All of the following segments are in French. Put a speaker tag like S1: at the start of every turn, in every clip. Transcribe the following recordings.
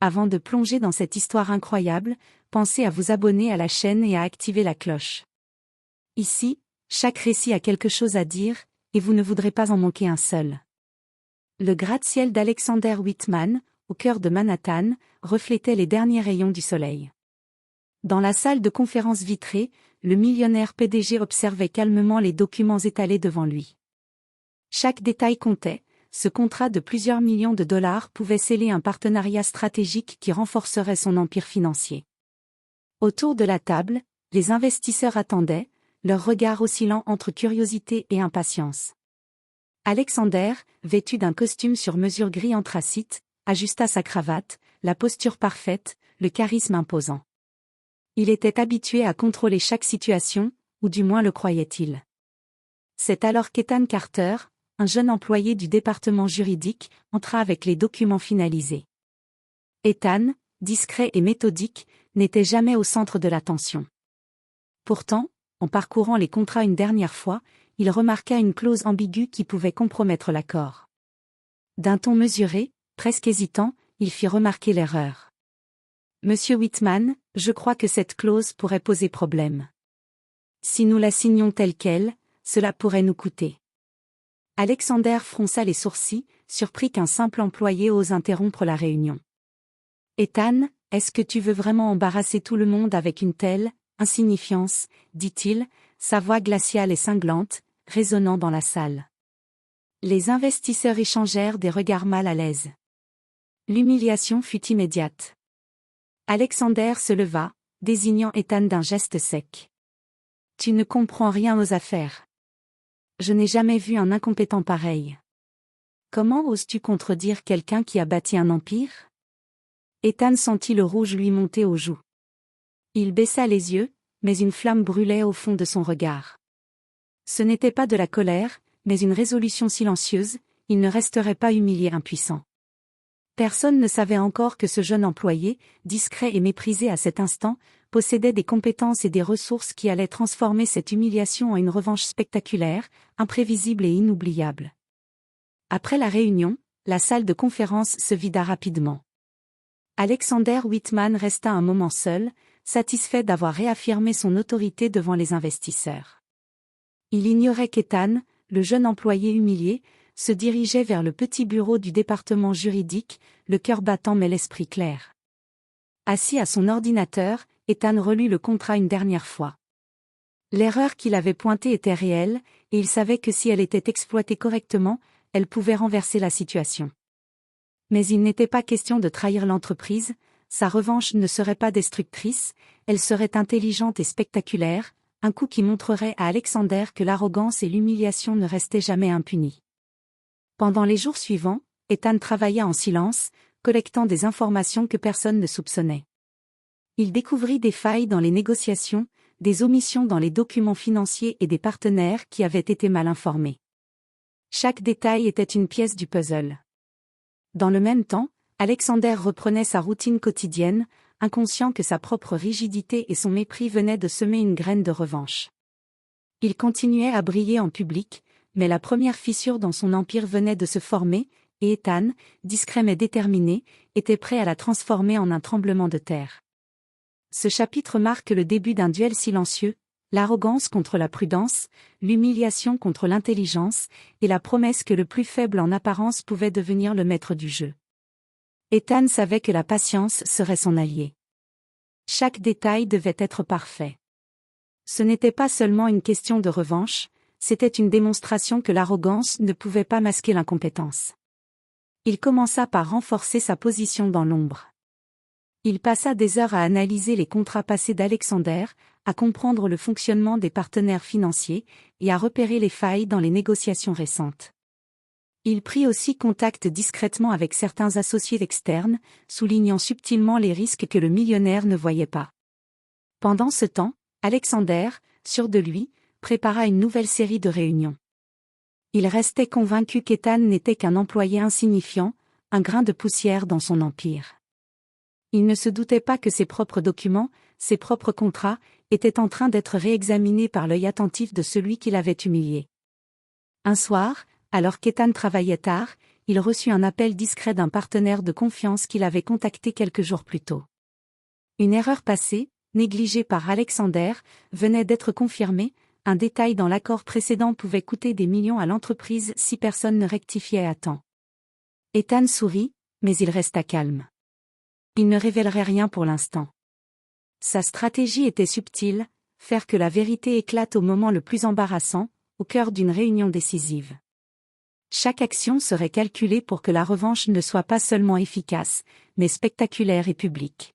S1: Avant de plonger dans cette histoire incroyable, pensez à vous abonner à la chaîne et à activer la cloche. Ici, chaque récit a quelque chose à dire, et vous ne voudrez pas en manquer un seul. Le gratte-ciel d'Alexander Whitman, au cœur de Manhattan, reflétait les derniers rayons du soleil. Dans la salle de conférence vitrée, le millionnaire PDG observait calmement les documents étalés devant lui. Chaque détail comptait, ce contrat de plusieurs millions de dollars pouvait sceller un partenariat stratégique qui renforcerait son empire financier. Autour de la table, les investisseurs attendaient, leur regard oscillant entre curiosité et impatience. Alexander, vêtu d'un costume sur mesure gris anthracite, ajusta sa cravate, la posture parfaite, le charisme imposant. Il était habitué à contrôler chaque situation, ou du moins le croyait-il. C'est alors qu'Ethan Carter, un jeune employé du département juridique, entra avec les documents finalisés. Ethan, discret et méthodique, n'était jamais au centre de l'attention. Pourtant, en parcourant les contrats une dernière fois, il remarqua une clause ambiguë qui pouvait compromettre l'accord. D'un ton mesuré, presque hésitant, il fit remarquer l'erreur. « Monsieur Whitman, je crois que cette clause pourrait poser problème. Si nous la signons telle quelle, cela pourrait nous coûter. » Alexander fronça les sourcils, surpris qu'un simple employé ose interrompre la réunion. « Ethan, est-ce que tu veux vraiment embarrasser tout le monde avec une telle insignifiance ?» dit-il, sa voix glaciale et cinglante, résonnant dans la salle. Les investisseurs échangèrent des regards mal à l'aise. L'humiliation fut immédiate. Alexander se leva, désignant Ethan d'un geste sec. « Tu ne comprends rien aux affaires. Je n'ai jamais vu un incompétent pareil. Comment oses-tu contredire quelqu'un qui a bâti un empire ?» Ethan sentit le rouge lui monter aux joues. Il baissa les yeux, mais une flamme brûlait au fond de son regard. Ce n'était pas de la colère, mais une résolution silencieuse, il ne resterait pas humilié impuissant. Personne ne savait encore que ce jeune employé, discret et méprisé à cet instant, possédait des compétences et des ressources qui allaient transformer cette humiliation en une revanche spectaculaire, imprévisible et inoubliable. Après la réunion, la salle de conférence se vida rapidement. Alexander Whitman resta un moment seul, satisfait d'avoir réaffirmé son autorité devant les investisseurs. Il ignorait qu'Ethan, le jeune employé humilié, se dirigeait vers le petit bureau du département juridique, le cœur battant mais l'esprit clair. Assis à son ordinateur, Ethan relut le contrat une dernière fois. L'erreur qu'il avait pointée était réelle, et il savait que si elle était exploitée correctement, elle pouvait renverser la situation. Mais il n'était pas question de trahir l'entreprise, sa revanche ne serait pas destructrice, elle serait intelligente et spectaculaire, un coup qui montrerait à Alexander que l'arrogance et l'humiliation ne restaient jamais impunies. Pendant les jours suivants, Ethan travailla en silence, collectant des informations que personne ne soupçonnait. Il découvrit des failles dans les négociations, des omissions dans les documents financiers et des partenaires qui avaient été mal informés. Chaque détail était une pièce du puzzle. Dans le même temps, Alexander reprenait sa routine quotidienne, inconscient que sa propre rigidité et son mépris venaient de semer une graine de revanche. Il continuait à briller en public, mais la première fissure dans son empire venait de se former, et Ethan, discret mais déterminé, était prêt à la transformer en un tremblement de terre. Ce chapitre marque le début d'un duel silencieux, l'arrogance contre la prudence, l'humiliation contre l'intelligence, et la promesse que le plus faible en apparence pouvait devenir le maître du jeu. Ethan savait que la patience serait son allié. Chaque détail devait être parfait. Ce n'était pas seulement une question de revanche, c'était une démonstration que l'arrogance ne pouvait pas masquer l'incompétence. Il commença par renforcer sa position dans l'ombre. Il passa des heures à analyser les contrats passés d'Alexander, à comprendre le fonctionnement des partenaires financiers, et à repérer les failles dans les négociations récentes. Il prit aussi contact discrètement avec certains associés externes, soulignant subtilement les risques que le millionnaire ne voyait pas. Pendant ce temps, Alexander, sûr de lui, prépara une nouvelle série de réunions. Il restait convaincu qu'Ethan n'était qu'un employé insignifiant, un grain de poussière dans son empire. Il ne se doutait pas que ses propres documents, ses propres contrats, étaient en train d'être réexaminés par l'œil attentif de celui qui l'avait humilié. Un soir, alors qu'Ethan travaillait tard, il reçut un appel discret d'un partenaire de confiance qu'il avait contacté quelques jours plus tôt. Une erreur passée, négligée par Alexander, venait d'être confirmée. Un détail dans l'accord précédent pouvait coûter des millions à l'entreprise si personne ne rectifiait à temps. Ethan sourit, mais il resta calme. Il ne révélerait rien pour l'instant. Sa stratégie était subtile, faire que la vérité éclate au moment le plus embarrassant, au cœur d'une réunion décisive. Chaque action serait calculée pour que la revanche ne soit pas seulement efficace, mais spectaculaire et publique.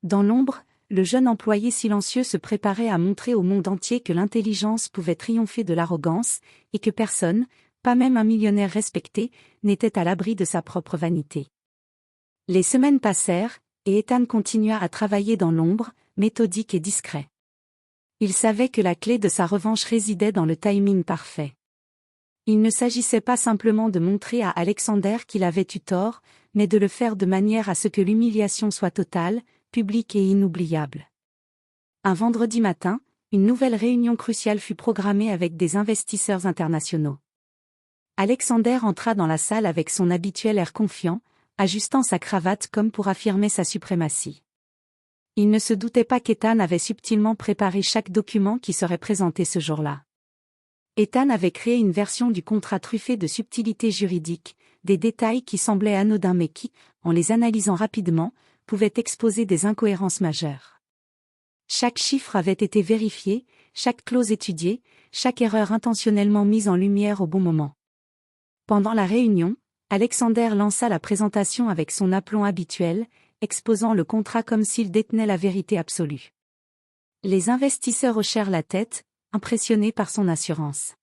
S1: Dans l'ombre, le jeune employé silencieux se préparait à montrer au monde entier que l'intelligence pouvait triompher de l'arrogance, et que personne, pas même un millionnaire respecté, n'était à l'abri de sa propre vanité. Les semaines passèrent, et Ethan continua à travailler dans l'ombre, méthodique et discret. Il savait que la clé de sa revanche résidait dans le timing parfait. Il ne s'agissait pas simplement de montrer à Alexander qu'il avait eu tort, mais de le faire de manière à ce que l'humiliation soit totale, publique et inoubliable. Un vendredi matin, une nouvelle réunion cruciale fut programmée avec des investisseurs internationaux. Alexander entra dans la salle avec son habituel air confiant, ajustant sa cravate comme pour affirmer sa suprématie. Il ne se doutait pas qu'Ethan avait subtilement préparé chaque document qui serait présenté ce jour-là. Ethan avait créé une version du contrat truffée de subtilités juridiques, des détails qui semblaient anodins mais qui, en les analysant rapidement, pouvaient exposer des incohérences majeures. Chaque chiffre avait été vérifié, chaque clause étudiée, chaque erreur intentionnellement mise en lumière au bon moment. Pendant la réunion, Alexander lança la présentation avec son aplomb habituel, exposant le contrat comme s'il détenait la vérité absolue. Les investisseurs hochèrent la tête, impressionnés par son assurance.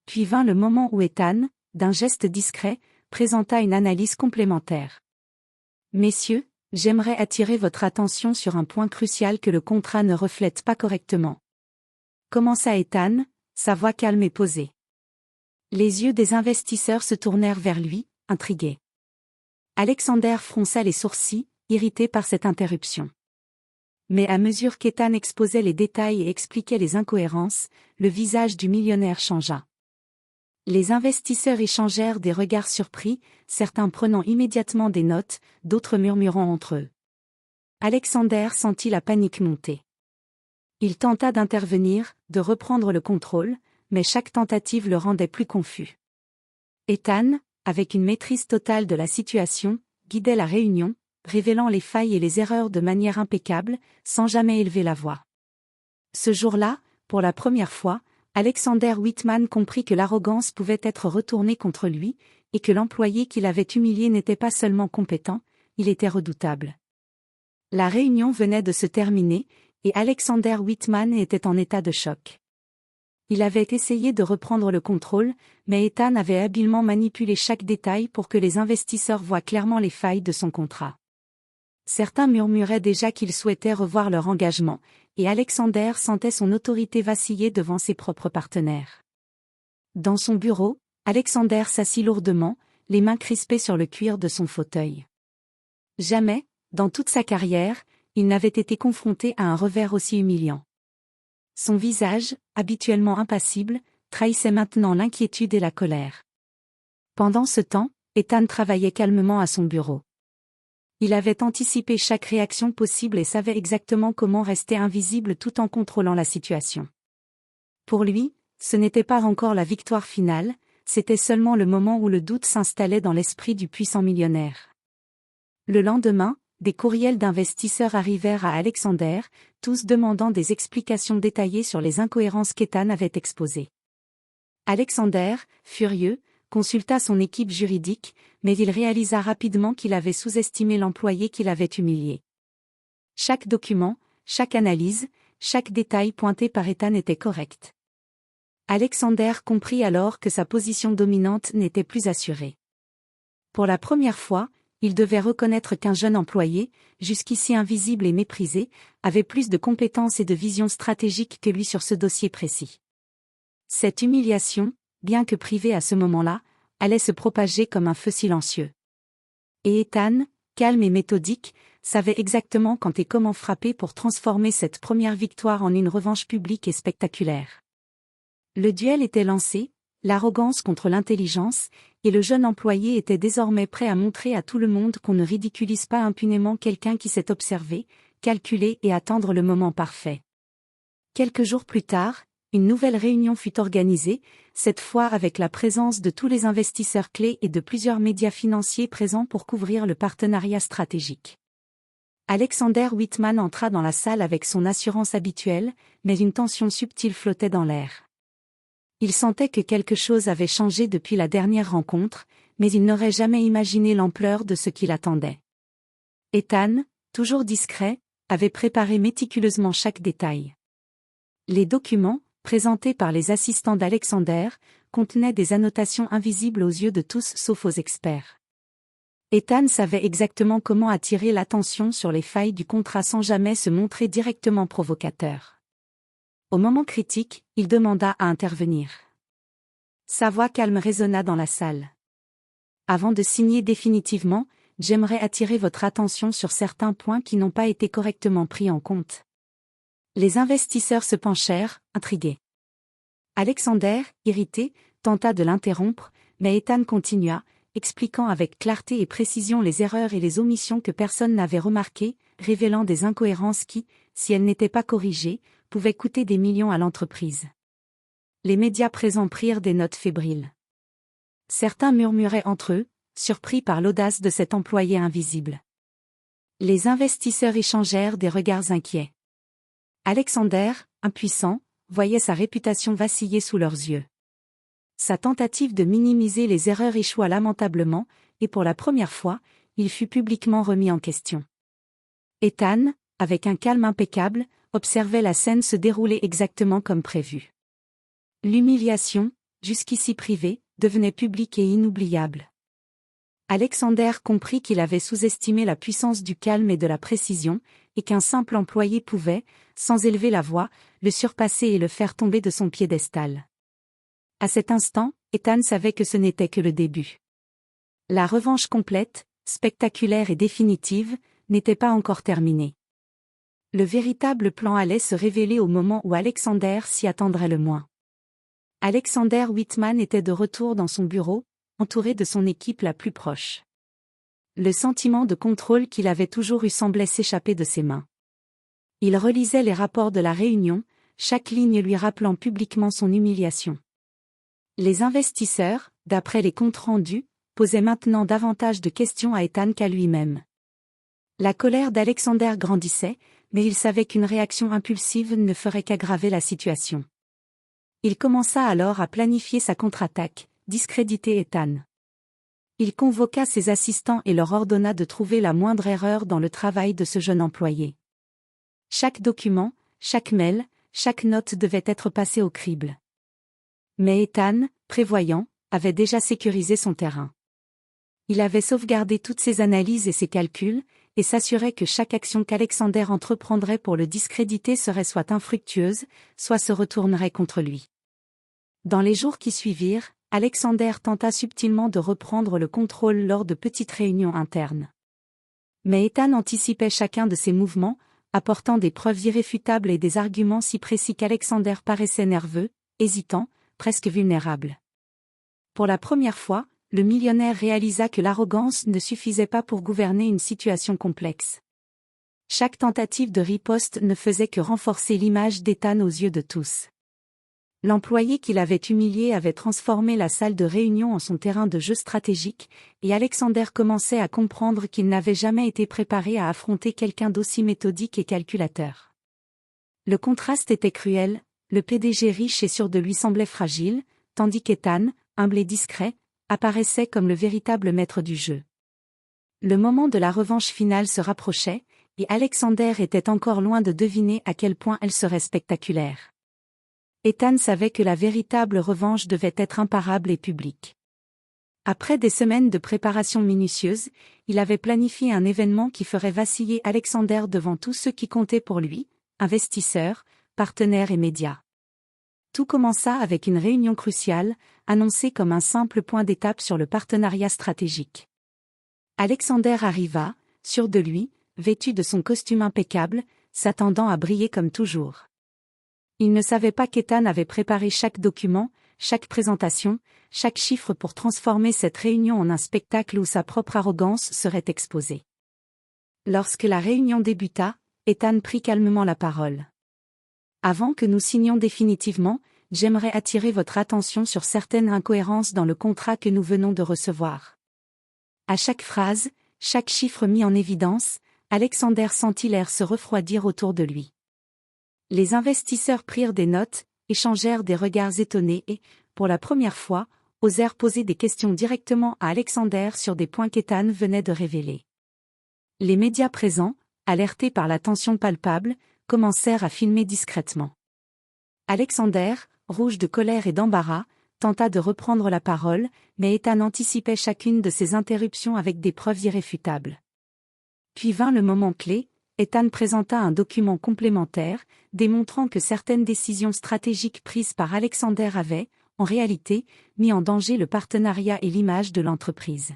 S1: Puis vint le moment où Ethan, d'un geste discret, présenta une analyse complémentaire. « Messieurs, j'aimerais attirer votre attention sur un point crucial que le contrat ne reflète pas correctement. » Commença Ethan, sa voix calme et posée. Les yeux des investisseurs se tournèrent vers lui, intrigués. Alexander fronça les sourcils, irrité par cette interruption. Mais à mesure qu'Ethan exposait les détails et expliquait les incohérences, le visage du millionnaire changea. Les investisseurs échangèrent des regards surpris, certains prenant immédiatement des notes, d'autres murmurant entre eux. Alexander sentit la panique monter. Il tenta d'intervenir, de reprendre le contrôle, mais chaque tentative le rendait plus confus. Ethan, avec une maîtrise totale de la situation, guidait la réunion, révélant les failles et les erreurs de manière impeccable, sans jamais élever la voix. Ce jour-là, pour la première fois, Alexander Whitman comprit que l'arrogance pouvait être retournée contre lui, et que l'employé qui l'avait humilié n'était pas seulement compétent, il était redoutable. La réunion venait de se terminer, et Alexander Whitman était en état de choc. Il avait essayé de reprendre le contrôle, mais Ethan avait habilement manipulé chaque détail pour que les investisseurs voient clairement les failles de son contrat. Certains murmuraient déjà qu'ils souhaitaient revoir leur engagement, et Alexander sentait son autorité vaciller devant ses propres partenaires. Dans son bureau, Alexander s'assit lourdement, les mains crispées sur le cuir de son fauteuil. Jamais, dans toute sa carrière, il n'avait été confronté à un revers aussi humiliant. Son visage, habituellement impassible, trahissait maintenant l'inquiétude et la colère. Pendant ce temps, Ethan travaillait calmement à son bureau. Il avait anticipé chaque réaction possible et savait exactement comment rester invisible tout en contrôlant la situation. Pour lui, ce n'était pas encore la victoire finale, c'était seulement le moment où le doute s'installait dans l'esprit du puissant millionnaire. Le lendemain, des courriels d'investisseurs arrivèrent à Alexander, tous demandant des explications détaillées sur les incohérences qu'Ethan avait exposées. Alexander, furieux, consulta son équipe juridique, mais il réalisa rapidement qu'il avait sous-estimé l'employé qu'il avait humilié. Chaque document, chaque analyse, chaque détail pointé par Ethan était correct. Alexander comprit alors que sa position dominante n'était plus assurée. Pour la première fois, il devait reconnaître qu'un jeune employé, jusqu'ici invisible et méprisé, avait plus de compétences et de vision stratégique que lui sur ce dossier précis. Cette humiliation, bien que privée à ce moment-là, allait se propager comme un feu silencieux. Et Ethan, calme et méthodique, savait exactement quand et comment frapper pour transformer cette première victoire en une revanche publique et spectaculaire. Le duel était lancé, l'arrogance contre l'intelligence, et le jeune employé était désormais prêt à montrer à tout le monde qu'on ne ridiculise pas impunément quelqu'un qui sait observer, calculer et attendre le moment parfait. Quelques jours plus tard, une nouvelle réunion fut organisée, cette fois avec la présence de tous les investisseurs clés et de plusieurs médias financiers présents pour couvrir le partenariat stratégique. Alexander Whitman entra dans la salle avec son assurance habituelle, mais une tension subtile flottait dans l'air. Il sentait que quelque chose avait changé depuis la dernière rencontre, mais il n'aurait jamais imaginé l'ampleur de ce qui l'attendait. Ethan, toujours discret, avait préparé méticuleusement chaque détail. Les documents, présentés par les assistants d'Alexander, contenaient des annotations invisibles aux yeux de tous sauf aux experts. Ethan savait exactement comment attirer l'attention sur les failles du contrat sans jamais se montrer directement provocateur. Au moment critique, il demanda à intervenir. Sa voix calme résonna dans la salle. Avant de signer définitivement, j'aimerais attirer votre attention sur certains points qui n'ont pas été correctement pris en compte. Les investisseurs se penchèrent, intrigués. Alexander, irrité, tenta de l'interrompre, mais Ethan continua, expliquant avec clarté et précision les erreurs et les omissions que personne n'avait remarquées, révélant des incohérences qui, si elles n'étaient pas corrigées, pouvaient coûter des millions à l'entreprise. Les médias présents prirent des notes fébriles. Certains murmuraient entre eux, surpris par l'audace de cet employé invisible. Les investisseurs échangèrent des regards inquiets. Alexander, impuissant, voyait sa réputation vaciller sous leurs yeux. Sa tentative de minimiser les erreurs échoua lamentablement, et pour la première fois, il fut publiquement remis en question. Ethan, avec un calme impeccable, observait la scène se dérouler exactement comme prévu. L'humiliation, jusqu'ici privée, devenait publique et inoubliable. Alexander comprit qu'il avait sous-estimé la puissance du calme et de la précision, et qu'un simple employé pouvait, sans élever la voix, le surpasser et le faire tomber de son piédestal. À cet instant, Ethan savait que ce n'était que le début. La revanche complète, spectaculaire et définitive, n'était pas encore terminée. Le véritable plan allait se révéler au moment où Alexander s'y attendrait le moins. Alexander Whitman était de retour dans son bureau, entouré de son équipe la plus proche. Le sentiment de contrôle qu'il avait toujours eu semblait s'échapper de ses mains. Il relisait les rapports de la réunion, chaque ligne lui rappelant publiquement son humiliation. Les investisseurs, d'après les comptes rendus, posaient maintenant davantage de questions à Ethan qu'à lui-même. La colère d'Alexander grandissait, mais il savait qu'une réaction impulsive ne ferait qu'aggraver la situation. Il commença alors à planifier sa contre-attaque, discréditer Ethan. Il convoqua ses assistants et leur ordonna de trouver la moindre erreur dans le travail de ce jeune employé. Chaque document, chaque mail, chaque note devait être passé au crible. Mais Ethan, prévoyant, avait déjà sécurisé son terrain. Il avait sauvegardé toutes ses analyses et ses calculs, et s'assurait que chaque action qu'Alexander entreprendrait pour le discréditer serait soit infructueuse, soit se retournerait contre lui. Dans les jours qui suivirent, Alexander tenta subtilement de reprendre le contrôle lors de petites réunions internes. Mais Ethan anticipait chacun de ses mouvements, apportant des preuves irréfutables et des arguments si précis qu'Alexander paraissait nerveux, hésitant, presque vulnérable. Pour la première fois, le millionnaire réalisa que l'arrogance ne suffisait pas pour gouverner une situation complexe. Chaque tentative de riposte ne faisait que renforcer l'image d'Ethan aux yeux de tous. L'employé qui l'avait humilié avait transformé la salle de réunion en son terrain de jeu stratégique, et Alexander commençait à comprendre qu'il n'avait jamais été préparé à affronter quelqu'un d'aussi méthodique et calculateur. Le contraste était cruel, le PDG riche et sûr de lui semblait fragile, tandis qu'Ethan, humble et discret, apparaissait comme le véritable maître du jeu. Le moment de la revanche finale se rapprochait, et Alexander était encore loin de deviner à quel point elle serait spectaculaire. Ethan savait que la véritable revanche devait être imparable et publique. Après des semaines de préparation minutieuse, il avait planifié un événement qui ferait vaciller Alexander devant tous ceux qui comptaient pour lui, investisseurs, partenaires et médias. Tout commença avec une réunion cruciale, annoncée comme un simple point d'étape sur le partenariat stratégique. Alexander arriva, sûr de lui, vêtu de son costume impeccable, s'attendant à briller comme toujours. Il ne savait pas qu'Ethan avait préparé chaque document, chaque présentation, chaque chiffre pour transformer cette réunion en un spectacle où sa propre arrogance serait exposée. Lorsque la réunion débuta, Ethan prit calmement la parole. Avant que nous signions définitivement, j'aimerais attirer votre attention sur certaines incohérences dans le contrat que nous venons de recevoir. À chaque phrase, chaque chiffre mis en évidence, Alexander sentit l'air se refroidir autour de lui. Les investisseurs prirent des notes, échangèrent des regards étonnés et, pour la première fois, osèrent poser des questions directement à Alexander sur des points qu'Ethan venait de révéler. Les médias présents, alertés par la tension palpable, commencèrent à filmer discrètement. Alexander, rouge de colère et d'embarras, tenta de reprendre la parole, mais Ethan anticipait chacune de ces interruptions avec des preuves irréfutables. Puis vint le moment clé, Ethan présenta un document complémentaire, démontrant que certaines décisions stratégiques prises par Alexander avaient, en réalité, mis en danger le partenariat et l'image de l'entreprise.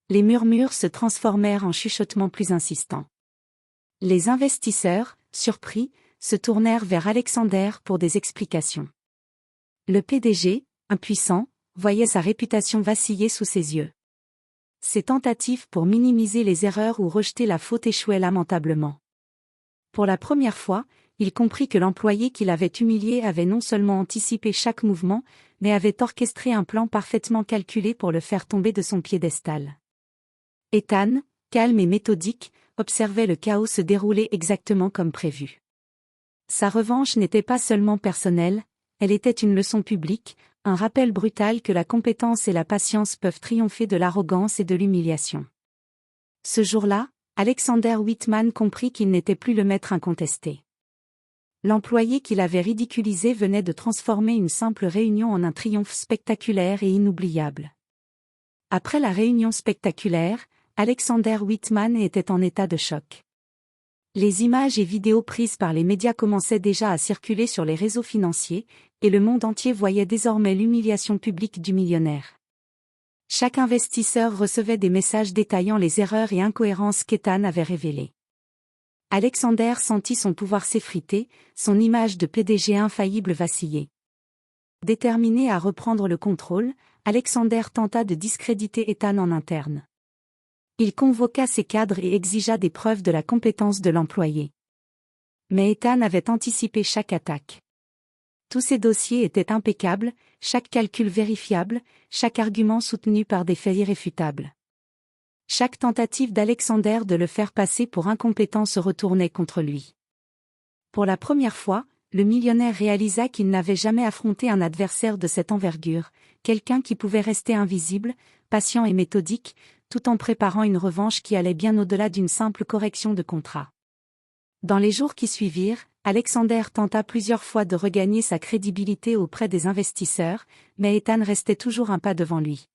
S1: Les murmures se transformèrent en chuchotements plus insistants. Les investisseurs, surpris, se tournèrent vers Alexander pour des explications. Le PDG, impuissant, voyait sa réputation vaciller sous ses yeux. Ses tentatives pour minimiser les erreurs ou rejeter la faute échouaient lamentablement. Pour la première fois, il comprit que l'employé qui l'avait humilié avait non seulement anticipé chaque mouvement, mais avait orchestré un plan parfaitement calculé pour le faire tomber de son piédestal. Ethan, calme et méthodique, observait le chaos se dérouler exactement comme prévu. Sa revanche n'était pas seulement personnelle, elle était une leçon publique, un rappel brutal que la compétence et la patience peuvent triompher de l'arrogance et de l'humiliation. Ce jour-là, Alexander Whitman comprit qu'il n'était plus le maître incontesté. L'employé qu'il avait ridiculisé venait de transformer une simple réunion en un triomphe spectaculaire et inoubliable. Après la réunion spectaculaire, Alexander Whitman était en état de choc. Les images et vidéos prises par les médias commençaient déjà à circuler sur les réseaux financiers, et le monde entier voyait désormais l'humiliation publique du millionnaire. Chaque investisseur recevait des messages détaillant les erreurs et incohérences qu'Ethan avait révélées. Alexander sentit son pouvoir s'effriter, son image de PDG infaillible vaciller. Déterminé à reprendre le contrôle, Alexander tenta de discréditer Ethan en interne. Il convoqua ses cadres et exigea des preuves de la compétence de l'employé. Mais Ethan avait anticipé chaque attaque. Tous ses dossiers étaient impeccables, chaque calcul vérifiable, chaque argument soutenu par des faits irréfutables. Chaque tentative d'Alexander de le faire passer pour incompétent se retournait contre lui. Pour la première fois, le millionnaire réalisa qu'il n'avait jamais affronté un adversaire de cette envergure, quelqu'un qui pouvait rester invisible, patient et méthodique, tout en préparant une revanche qui allait bien au-delà d'une simple correction de contrat. Dans les jours qui suivirent, Alexander tenta plusieurs fois de regagner sa crédibilité auprès des investisseurs, mais Ethan restait toujours un pas devant lui.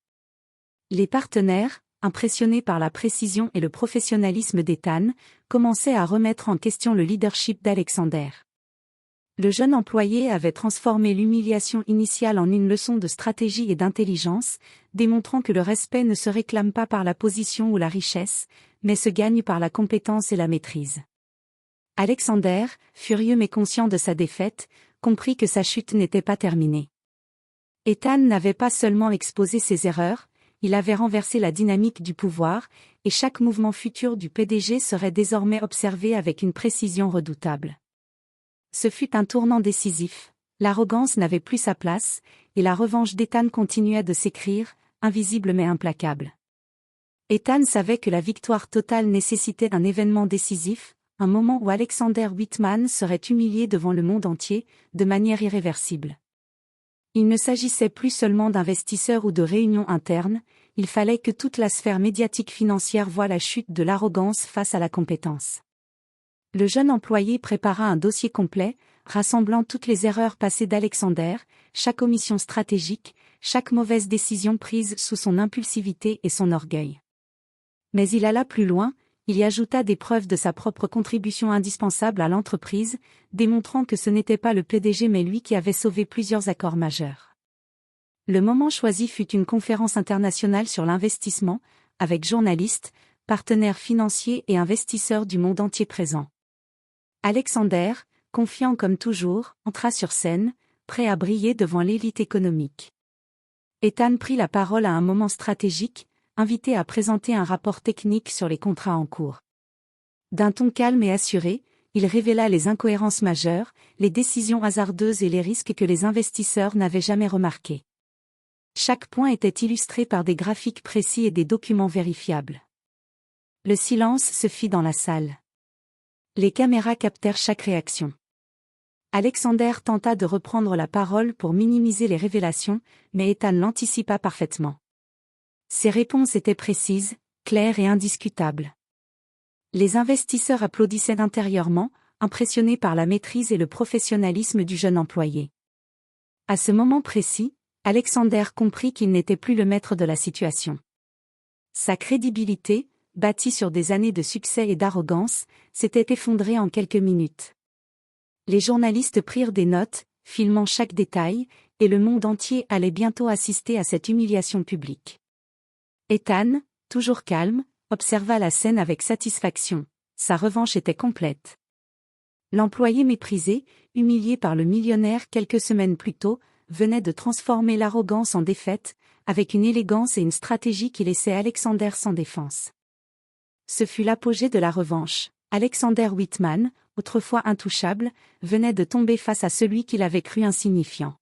S1: Les partenaires, impressionnés par la précision et le professionnalisme d'Ethan, commençaient à remettre en question le leadership d'Alexander. Le jeune employé avait transformé l'humiliation initiale en une leçon de stratégie et d'intelligence, démontrant que le respect ne se réclame pas par la position ou la richesse, mais se gagne par la compétence et la maîtrise. Alexander, furieux mais conscient de sa défaite, comprit que sa chute n'était pas terminée. Ethan n'avait pas seulement exposé ses erreurs, il avait renversé la dynamique du pouvoir, et chaque mouvement futur du PDG serait désormais observé avec une précision redoutable. Ce fut un tournant décisif, l'arrogance n'avait plus sa place, et la revanche d'Ethan continuait de s'écrire, invisible mais implacable. Ethan savait que la victoire totale nécessitait un événement décisif, un moment où Alexander Whitman serait humilié devant le monde entier, de manière irréversible. Il ne s'agissait plus seulement d'investisseurs ou de réunions internes, il fallait que toute la sphère médiatique financière voie la chute de l'arrogance face à la compétence. Le jeune employé prépara un dossier complet, rassemblant toutes les erreurs passées d'Alexander, chaque omission stratégique, chaque mauvaise décision prise sous son impulsivité et son orgueil. Mais il alla plus loin, il y ajouta des preuves de sa propre contribution indispensable à l'entreprise, démontrant que ce n'était pas le PDG mais lui qui avait sauvé plusieurs accords majeurs. Le moment choisi fut une conférence internationale sur l'investissement, avec journalistes, partenaires financiers et investisseurs du monde entier présents. Alexander, confiant comme toujours, entra sur scène, prêt à briller devant l'élite économique. Ethan prit la parole à un moment stratégique, invité à présenter un rapport technique sur les contrats en cours. D'un ton calme et assuré, il révéla les incohérences majeures, les décisions hasardeuses et les risques que les investisseurs n'avaient jamais remarqués. Chaque point était illustré par des graphiques précis et des documents vérifiables. Le silence se fit dans la salle. Les caméras captèrent chaque réaction. Alexander tenta de reprendre la parole pour minimiser les révélations, mais Ethan l'anticipa parfaitement. Ses réponses étaient précises, claires et indiscutables. Les investisseurs applaudissaient intérieurement, impressionnés par la maîtrise et le professionnalisme du jeune employé. À ce moment précis, Alexander comprit qu'il n'était plus le maître de la situation. Sa crédibilité, bâtie sur des années de succès et d'arrogance, s'était effondrée en quelques minutes. Les journalistes prirent des notes, filmant chaque détail, et le monde entier allait bientôt assister à cette humiliation publique. Ethan, toujours calme, observa la scène avec satisfaction. Sa revanche était complète. L'employé méprisé, humilié par le millionnaire quelques semaines plus tôt, venait de transformer l'arrogance en défaite, avec une élégance et une stratégie qui laissaient Alexander sans défense. Ce fut l'apogée de la revanche. Alexander Whitman, autrefois intouchable, venait de tomber face à celui qu'il avait cru insignifiant.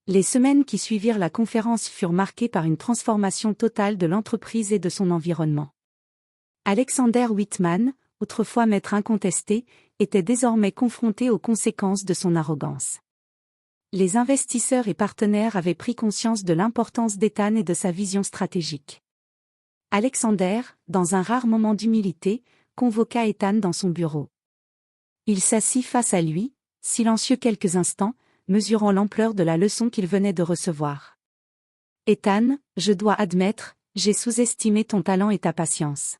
S1: Les semaines qui suivirent la conférence furent marquées par une transformation totale de l'entreprise et de son environnement. Alexander Whitman, autrefois maître incontesté, était désormais confronté aux conséquences de son arrogance. Les investisseurs et partenaires avaient pris conscience de l'importance d'Ethan et de sa vision stratégique. Alexander, dans un rare moment d'humilité, convoqua Ethan dans son bureau. Il s'assit face à lui, silencieux quelques instants, mesurant l'ampleur de la leçon qu'il venait de recevoir. « Ethan, je dois admettre, j'ai sous-estimé ton talent et ta patience.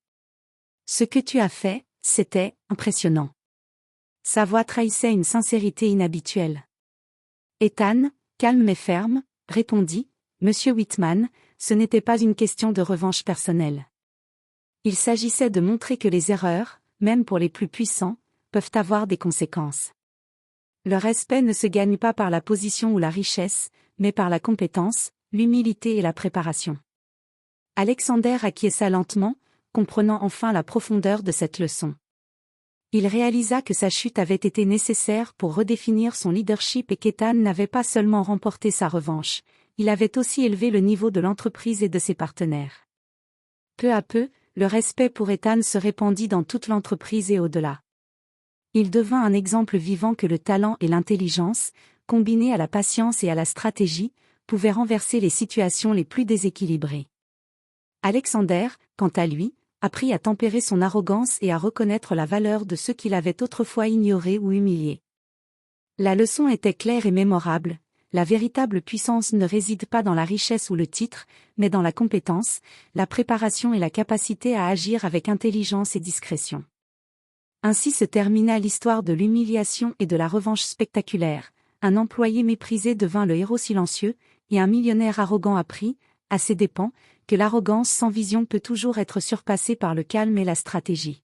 S1: Ce que tu as fait, c'était impressionnant. » Sa voix trahissait une sincérité inhabituelle. Ethan, calme mais ferme, répondit, « Monsieur Whitman, ce n'était pas une question de revanche personnelle. Il s'agissait de montrer que les erreurs, même pour les plus puissants, peuvent avoir des conséquences. Le respect ne se gagne pas par la position ou la richesse, mais par la compétence, l'humilité et la préparation. » Alexander acquiesça lentement, comprenant enfin la profondeur de cette leçon. Il réalisa que sa chute avait été nécessaire pour redéfinir son leadership et qu'Ethan n'avait pas seulement remporté sa revanche, il avait aussi élevé le niveau de l'entreprise et de ses partenaires. Peu à peu, le respect pour Ethan se répandit dans toute l'entreprise et au-delà. Il devint un exemple vivant que le talent et l'intelligence, combinés à la patience et à la stratégie, pouvaient renverser les situations les plus déséquilibrées. Alexander, quant à lui, apprit à tempérer son arrogance et à reconnaître la valeur de ceux qu'il avait autrefois ignorés ou humiliés. La leçon était claire et mémorable, la véritable puissance ne réside pas dans la richesse ou le titre, mais dans la compétence, la préparation et la capacité à agir avec intelligence et discrétion. Ainsi se termina l'histoire de l'humiliation et de la revanche spectaculaire. Un employé méprisé devint le héros silencieux, et un millionnaire arrogant apprit, à ses dépens, que l'arrogance sans vision peut toujours être surpassée par le calme et la stratégie.